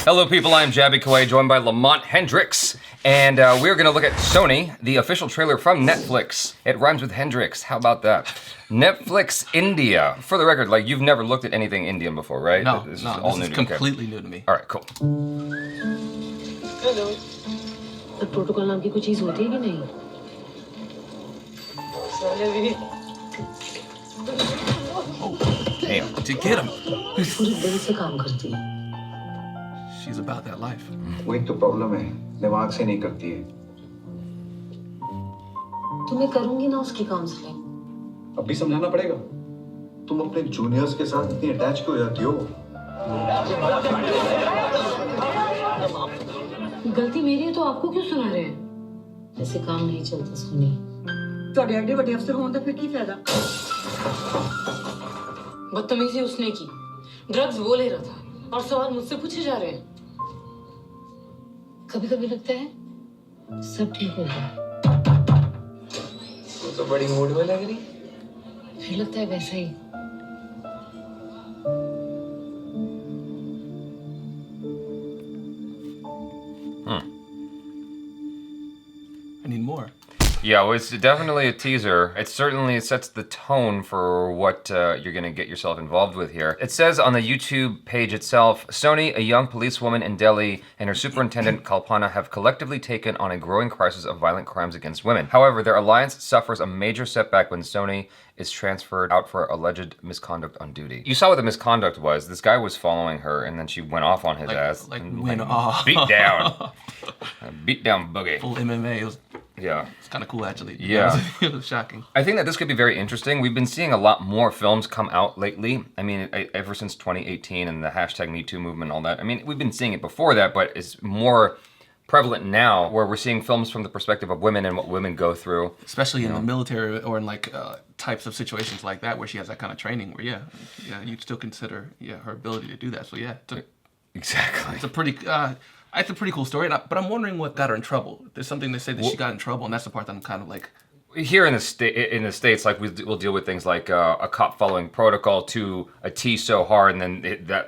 Hello people, I'm Jaby KOAY, joined by LAMONT HENDRIX, and we're gonna look at SONI, the official trailer from Netflix. It rhymes with Hendrix, how about that? Netflix India. For the record, like, you've never looked at anything Indian before, right? No, this is completely new to me. All right, cool. Hello. The protocol नाम की कोई चीज होती है कि नहीं? Damn. To get him. पूरे दिल से काम करती है. She's about that life. वो एक तो प्रॉब्लम है, दिमाग से नहीं करती है. तो मैं करूँगी ना उसकी काउंसलिंग. अब भी समझाना पड़ेगा. तुम अपने जूनियर्स के साथ इतनी अटैच क्यों हो जाती हो? गलती मेरी है तो आपको क्यों सुना रहे हैं? ऐसे काम नहीं चलता सोनी. तो एडे बड़े अफसर होने का फिर की फायदा? बदतमीजी उसने की. ड्रग्स वो ले रहा था और सवाल मुझसे पूछे जा रहे हैं. कभी-कभी लगता है सब ठीक होगा. तो बड़ी मूड में लग रही. फिर लगता है वैसा ही. I need more. Yeah, well, it's definitely a teaser. It certainly sets the tone for what you're gonna get yourself involved with here. It says on the YouTube page itself, SONI, a young policewoman in Delhi, and her superintendent Kalpana have collectively taken on a growing crisis of violent crimes against women. However, their alliance suffers a major setback when SONI is transferred out for alleged misconduct on duty. You saw what the misconduct was. This guy was following her, and then she went off on his ass. Like and, went off. Beat down. Beat down boogie. Full MMA. Yeah. It's kind of cool, actually. Yeah. It was shocking. I think that this could be very interesting. We've been seeing a lot more films come out lately. I mean, ever since 2018 and the hashtag #MeToo movement and all that. I mean, we've been seeing it before that, but it's more prevalent now where we're seeing films from the perspective of women and what women go through. Especially in the military or in like types of situations like that where she has that kind of training where, yeah, you'd still consider, her ability to do that. So yeah, Exactly. it's a pretty... it's a pretty cool story, but I'm wondering what got her in trouble. There's something that said that she got in trouble, and that's the part that I'm kind of like... Here in the States, like we'll deal with things like a cop following protocol to a T so hard, and then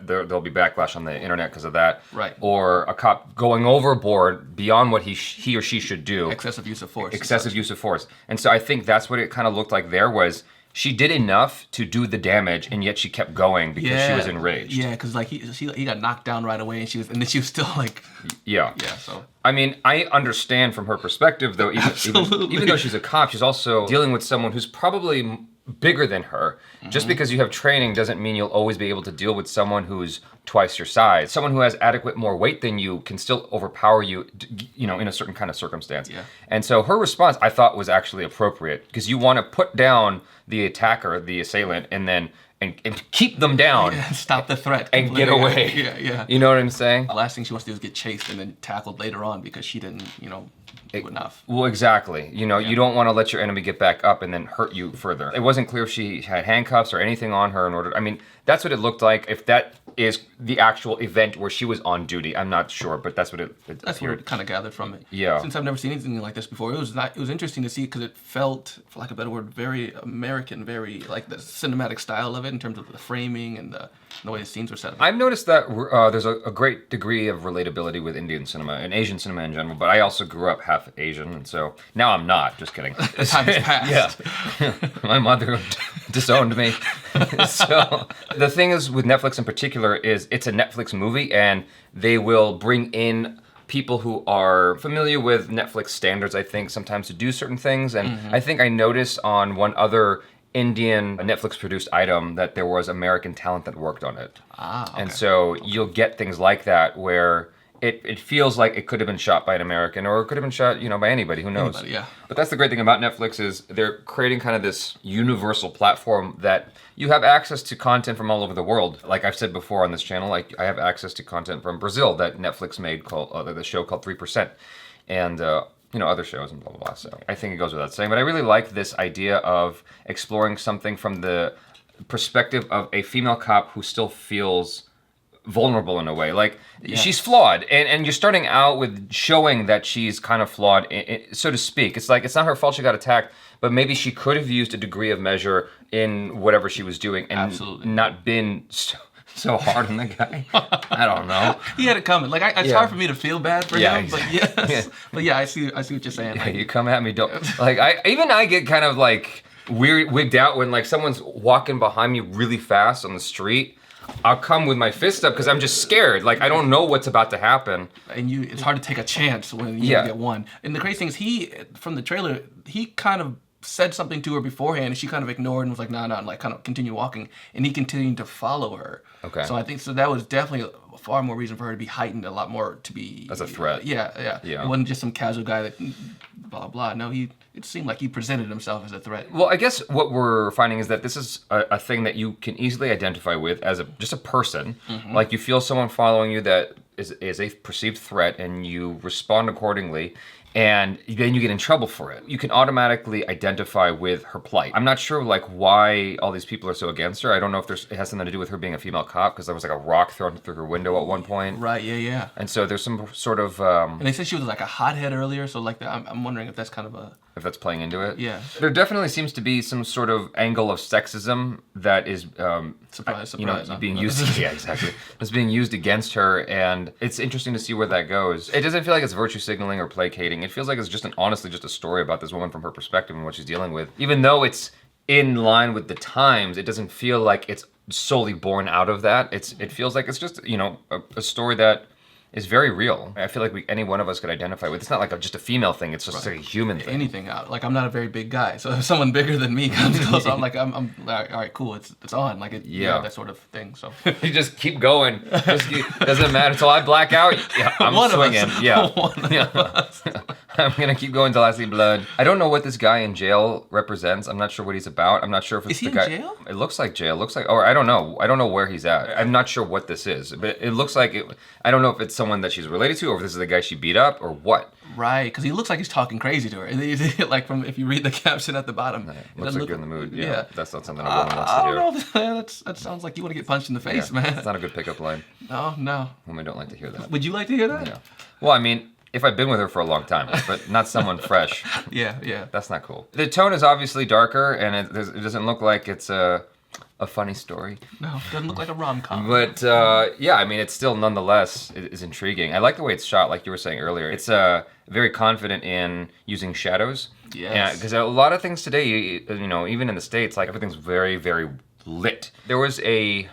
there'll be backlash on the internet because of that. Right. Or a cop going overboard beyond what he or she should do. Excessive use of force. Excessive use of force. And so I think that's what it kind of looked like there was, she did enough to do the damage, and yet she kept going because she was enraged. Yeah, because like he got knocked down right away, and then she was still like... Yeah. Yeah, so... I mean, I understand from her perspective, though, even though she's a cop, she's also dealing with someone who's probably bigger than her. Just because you have training doesn't mean you'll always be able to deal with someone who's twice your size. Someone who has adequate more weight than you can still overpower you, in a certain kind of circumstance. Yeah. And so her response, I thought, was actually appropriate, because you want to put down the attacker, the assailant, and then and keep them down. Yeah, stop the threat. And get away. Yeah. You know what I'm saying? The last thing she wants to do is get chased and then tackled later on because she didn't, do enough. Well, exactly. You don't want to let your enemy get back up and then hurt you further. It wasn't clear if she had handcuffs or anything on her in order... I mean, that's what it looked like. If that is the actual event where she was on duty, I'm not sure, but that's what it That's what I kind of gathered from it. Yeah. Since I've never seen anything like this before, it was interesting to see because it felt, for lack of a better word, very American, very like the cinematic style of it in terms of the framing and the way the scenes were set up. I've noticed that there's a great degree of relatability with Indian cinema and Asian cinema in general, but I also grew up half Asian, and so now I'm not, just kidding. The time has passed. Yeah. My mother disowned me. So the thing is with Netflix in particular is it's a Netflix movie, and they will bring in people who are familiar with Netflix standards, I think, sometimes to do certain things. And I think I noticed on one other Indian Netflix-produced item that there was American talent that worked on it. Okay. And so you'll get things like that where it feels like it could have been shot by an American, or it could have been shot, by anybody, who knows. Anybody, yeah. But that's the great thing about Netflix is they're creating kind of this universal platform that you have access to content from all over the world. Like I've said before on this channel, like I have access to content from Brazil that Netflix made called the show called 3%, and other shows and blah blah blah. So I think it goes without saying. But I really like this idea of exploring something from the perspective of a female cop who still feels vulnerable in a way. Like, she's flawed, and you're starting out with showing that she's kind of flawed, so to speak. It's like, it's not her fault she got attacked, but maybe she could have used a degree of measure in whatever she was doing and Absolutely. not been so hard on the guy. I don't know. He had it coming. Like it's Yeah. hard for me to feel bad for Yeah, him, but exactly. yes, Yeah. but yeah, I see what you're saying. Yeah, Like, you come at me, don't like. I get kind of like wigged out when like someone's walking behind me really fast on the street. I'll come with my fist up because I'm just scared. Like I don't know what's about to happen. and it's hard to take a chance when you Yeah. get one. And the crazy thing is, from the trailer, he kind of said something to her beforehand, and she kind of ignored and was like, "Nah, nah," and like kind of continued walking, and he continued to follow her. Okay. So I think that was definitely a far more reason for her to be heightened, a lot more to be As a threat. Yeah. Yeah. It wasn't just some casual guy that blah blah. No, it seemed like he presented himself as a threat. Well, I guess what we're finding is that this is a thing that you can easily identify with as just a person. Like you feel someone following you that is a perceived threat, and you respond accordingly. And then you get in trouble for it. You can automatically identify with her plight. I'm not sure like why all these people are so against her. I don't know if it has something to do with her being a female cop, because there was like a rock thrown through her window at one point. Right. Yeah. And so there's some sort of And they said she was like a hothead earlier, so like I'm wondering if that's kind of a if that's playing into it. Yeah. There definitely seems to be some sort of angle of sexism that is surprise. you know, Huh? being used. Yeah, exactly. It's being used against her, and it's interesting to see where that goes. It doesn't feel like it's virtue signaling or placating. It feels like it's just honestly just a story about this woman from her perspective and what she's dealing with. Even though it's in line with the times, it doesn't feel like it's solely born out of that. It feels like it's just a story that is very real. I feel like any one of us could identify with. It's not like just a female thing. It's just like a human thing. Anything out. Like I'm not a very big guy, so if someone bigger than me comes close, I'm like I'm like, all right, cool, it's on. Like that sort of thing. So You just keep going. Doesn't matter until I black out. Yeah, I'm One of us. swinging. Yeah. One of us. I'm gonna keep going until I see blood. I don't know what this guy in jail represents. I'm not sure what he's about. I'm not sure if it's Is he the guy. in jail? It looks like jail. Looks like, or I don't know. I don't know where he's at. I'm not sure what this is, but it looks like it. I don't know if it's someone that she's related to, or if this is the guy she beat up, or what. Right, because he looks like he's talking crazy to her. Like from if you read the caption at the bottom, it Looks doesn't like you're in the mood. Yeah, that's not something a woman wants I to don't hear. know. That sounds like you want to get punched in the face, Yeah, man. it's not a good pickup line. No. Women don't like to hear that. Would you like to hear that? Yeah. Well, I mean, if I've been with her for a long time, but not someone fresh. Yeah. That's not cool. The tone is obviously darker, and it doesn't look like it's a funny story. No, doesn't look like a rom-com. But yeah, I mean, it's still nonetheless is intriguing. I like the way it's shot, like you were saying earlier. It's very confident in using shadows. Yes. Because a lot of things today, even in the States, like everything's very, very lit. There was a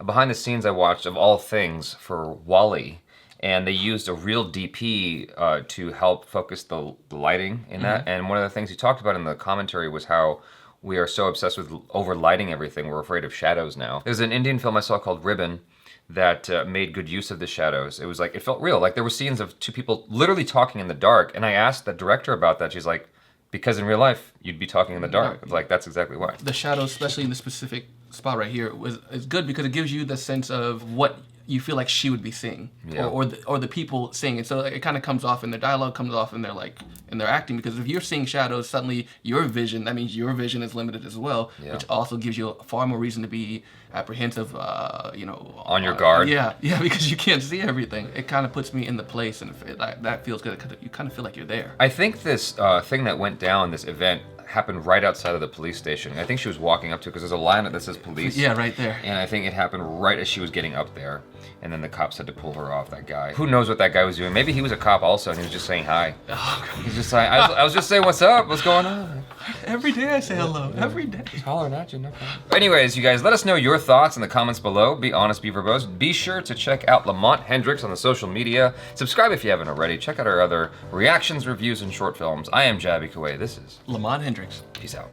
behind the scenes I watched of all things for Wall-E. And they used a real DP to help focus the lighting in that. And one of the things he talked about in the commentary was how we are so obsessed with over-lighting everything, we're afraid of shadows now. There's an Indian film I saw called Ribbon that made good use of the shadows. It was like, it felt real. Like there were scenes of two people literally talking in the dark. And I asked the director about that. She's like, because in real life, you'd be talking in the dark. It's like, that's exactly why. The shadows, especially in the specific spot right here, is good because it gives you the sense of what you feel like she would be seeing, Yeah. or the people seeing it. So it kind of comes off in their dialogue, comes off in their acting. Because if you're seeing shadows, suddenly your vision, that means your vision is limited as well, Yeah. which also gives you far more reason to be apprehensive. On your guard. Yeah, because you can't see everything. It kind of puts me in the place, and that feels good because you kind of feel like you're there. I think this thing that went down, this event, happened right outside of the police station. I think she was walking up to it because there's a line that says police. Yeah, right there. And I think it happened right as she was getting up there. And then the cops had to pull her off, that guy. Who knows what that guy was doing? Maybe he was a cop also, and he was just saying hi. He's just like, I was just saying, what's up? What's going on? Every day I say hello. Every day. Just hollering at you, no problem. Anyways, you guys, let us know your thoughts in the comments below. Be honest, be verbose. Be sure to check out Lamont HENDRIX on the social media. Subscribe if you haven't already. Check out our other reactions, reviews, and short films. I am Jaby KOAY. This is Lamont HENDRIX. Peace out.